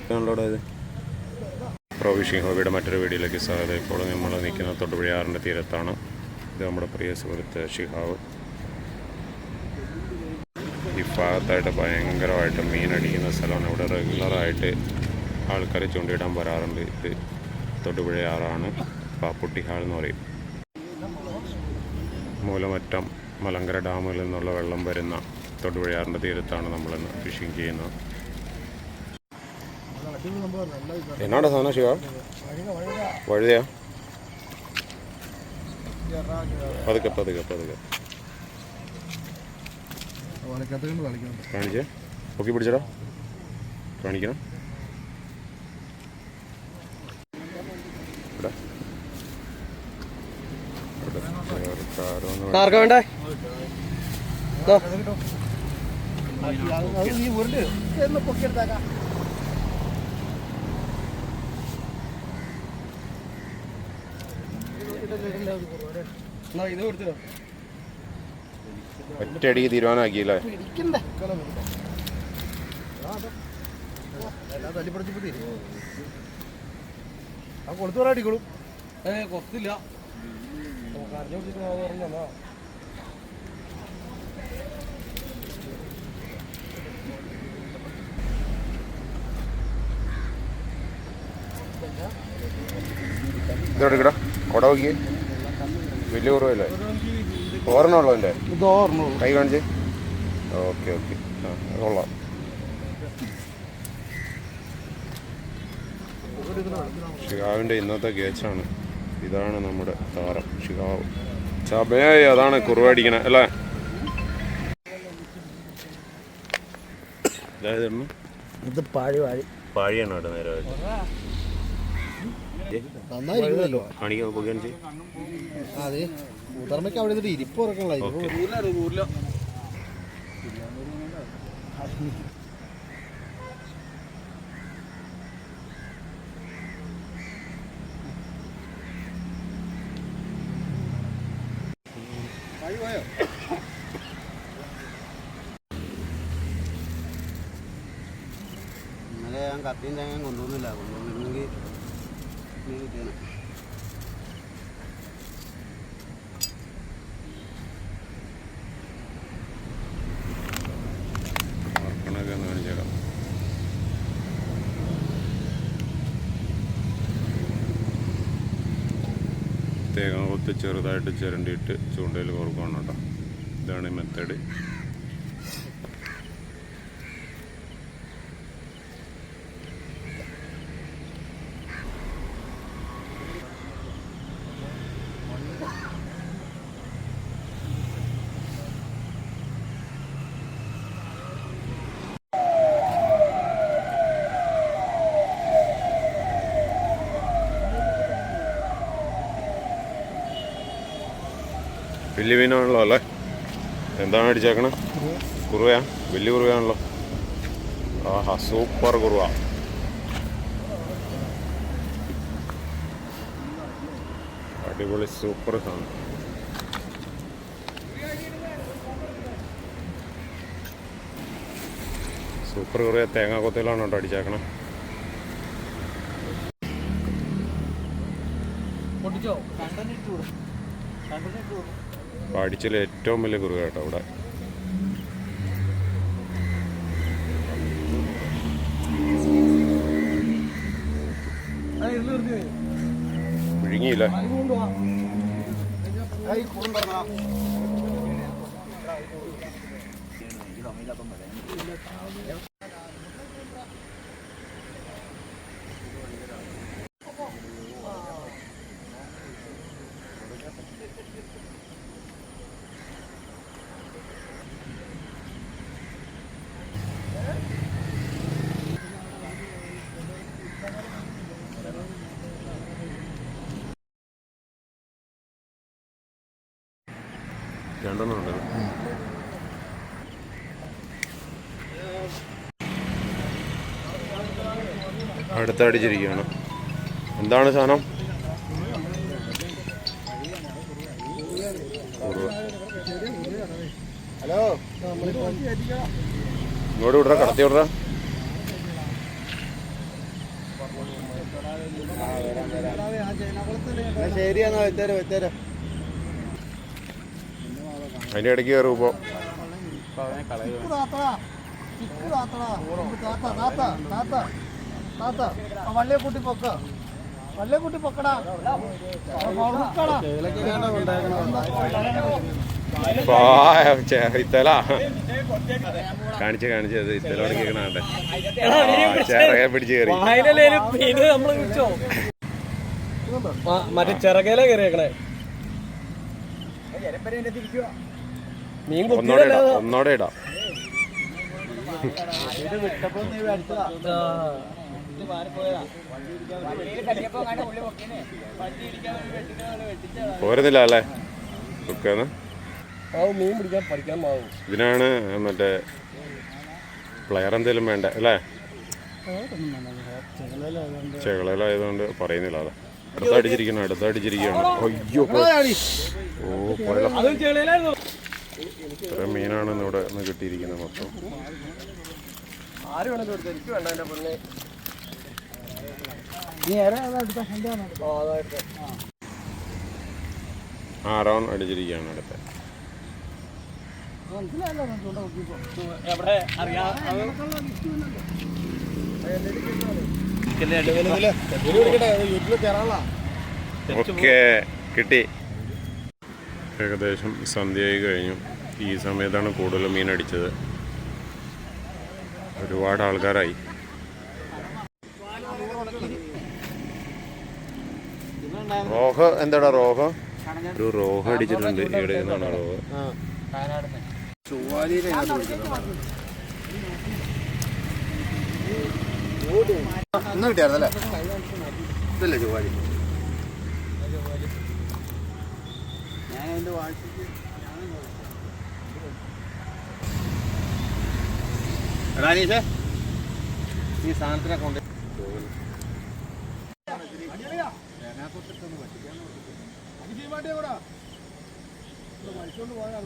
ഇത് പ്രൊവിഷിംഗ് ഹോബിയുടെ മറ്റൊരു വീഡിയോയിലേക്ക് സ്വാഗതം. ഇപ്പോൾ നമ്മൾ നിൽക്കുന്ന തൊടുപുഴയാറിൻ്റെ തീരത്താണ്. ഇത് നമ്മുടെ പ്രിയ സുഹൃത്ത് ഷിഹാവ്. ഈ ഭാഗത്തായിട്ട് ഭയങ്കരമായിട്ട് മീനടിക്കുന്ന സ്ഥലമാണ്. ഇവിടെ റെഗുലറായിട്ട് ആൾക്കാർ ചൂണ്ടിയിടാൻ വരാറുണ്ട്. ഇത് തൊടുപുഴയാറാണ്. പാപ്പുട്ടി ഹാൾ എന്ന് പറയും. മൂലമറ്റം മലങ്കര ഡാമിൽ നിന്നുള്ള വെള്ളം വരുന്ന തൊടുപുഴയാറിൻ്റെ തീരത്താണ് നമ്മളിന്ന് ഫിഷിങ് ചെയ്യുന്നത്. എന്നാടാ സാധനം ശിവ? വഴുതയാ? പതുക്കെ പതുക്കെ പതുക്കെ കാണിച്ചേ. പൊക്കി പിടിച്ചടാ, കാണിക്കണം. വേണ്ടേ ഒറ്റയടിക്ക് തീരുമാനമാക്കിയില്ലേ? കൊടുത്തോളാടിക്കോളും. കൊത്തില്ല. ഇതെടുക്കടാ, കൊട നോക്കിയേ. വലിയ കുറവല്ലേ? ഓർമ്മയുള്ളൂ എൻ്റെ കൈ കാണിച്ച്. ഓക്കെ ഓക്കെ, ആ കൊള്ളാം. ഷിഹാവിൻ്റെ ഇന്നത്തെ ഗേച്ചാണ്. ഇതാണ് നമ്മുടെ താരം ഷിഹാവ്. ചബയായി അതാണ് കുറുവടിക്കണേ അല്ലേ? ഇത് പാഴിയാണ് കേട്ടോ നേരമായിട്ട്. കാണിക്കാൻ കാണിച്ച്. അതെ, ഉദർമ്മയ്ക്ക് അവിടെ ഇരിപ്പ് ഉറക്കണല്ലോ. ഇന്നലെ ഞാൻ കത്തിയും തേങ്ങയും കൊണ്ടുവന്നില്ല. കൊണ്ടുവന്നിരുന്നെങ്കിൽ മീൻ കിട്ടിയാണ്. കാണിച്ചേക്കാം. തേങ്ങ കൊത്തി ചെറുതായിട്ട് ചിരണ്ടിയിട്ട് ചൂണ്ടയിൽ കോർക്കണം കേട്ടോ. ഇതാണ് ഈ മെത്തേഡ്. വലിയ മീനാണല്ലോ അല്ലേ? എന്താണ് അടിച്ചേക്കണേ? കുറുവയാ? വലിയ കുറുവയാണല്ലോ. ആഹാ, സൂപ്പർ കുറുവ. അടിപൊളി സൂപ്പർ സാധനം. സൂപ്പർ കുറുവ തേങ്ങാ കൊത്തയിലാണ് കേട്ടോ അടിച്ചേക്കണേ. അടിച്ചിൽ ഏറ്റവും വലിയ കുറുവ കേട്ടോ ഇവിടെ. വിഴുങ്ങിയില്ല. രണ്ടെണ്ണം ഉണ്ടല്ലോ. അടുത്തടിച്ചിരിക്കുകയാണ്. എന്താണ് സാധനം? ഹലോ, ഇങ്ങോട്ട് വിടറ, കടത്തി വിടറ. ശരിയാന്നാ വെച്ചേരോ അതിൻ്റെ ഇടയ്ക്ക് കയറുമ്പോൾ വള്ളിയെ കൂട്ടി പൊക്ക വള്ളിയെ കൂട്ടി പൊക്കടാ ഇത്തല കാണിച്ചത് ഇത്തലോടെ കേൾക്കണേ ചേറകെ പിടിച്ച് കയറി മറ്റേ ചിറകയില കയറിയേക്കണേ മീൻ ഒന്നോടെ ഇടാം പോരുന്നില്ല അല്ലേ കുക്കാന്ന് മീൻ പിടിക്കാൻ പഠിക്കാൻ മാവും. ഇതിനാണ് മറ്റേ പ്ലെയർ എന്തെങ്കിലും വേണ്ട അല്ലേ? ചെകളയിലായതുകൊണ്ട് പറയുന്നില്ല. അതെ അടുത്തടിച്ചിരിക്കുകയാണ്. അയ്യോ ഓ പോയല്ലോ. ഇത്ര മീനാണ് ഇവിടെ നിന്ന് കിട്ടിയിരിക്കുന്നത് മൊത്തം. ആര് വേണമെങ്കിലും എടുത്തു, എനിക്ക് വേണ്ട എൻ്റെ പൊന്നെ. ആറോൺ അടിച്ചിരിക്കുകയാണ് അടുത്ത. എവിടെ അറിയാം ഓക്കെ കിട്ടി. ഏകദേശം സന്ധ്യയായി കഴിഞ്ഞു. ഈ സമയത്താണ് കൂടുതൽ മീൻ അടിച്ചത്. ഒരുപാട് ആൾക്കാരായി. റോഹ് എന്താടാ റോഹ്? ഒരു റോഹ് അടിച്ചിട്ടുണ്ട്. ഇവിടെ നിന്നാണ് റോഹ്. ഇന്ന് കിട്ടിയായിരുന്നല്ലേ? ഇതല്ലേ ചൊവ്വാലി? ഞാൻ എൻ്റെ വാട്സപ്പ് റാനീഷേ ഈ സാധനത്തിനെ കൊണ്ട് മരിച്ചോണ്ട് പോയാൽ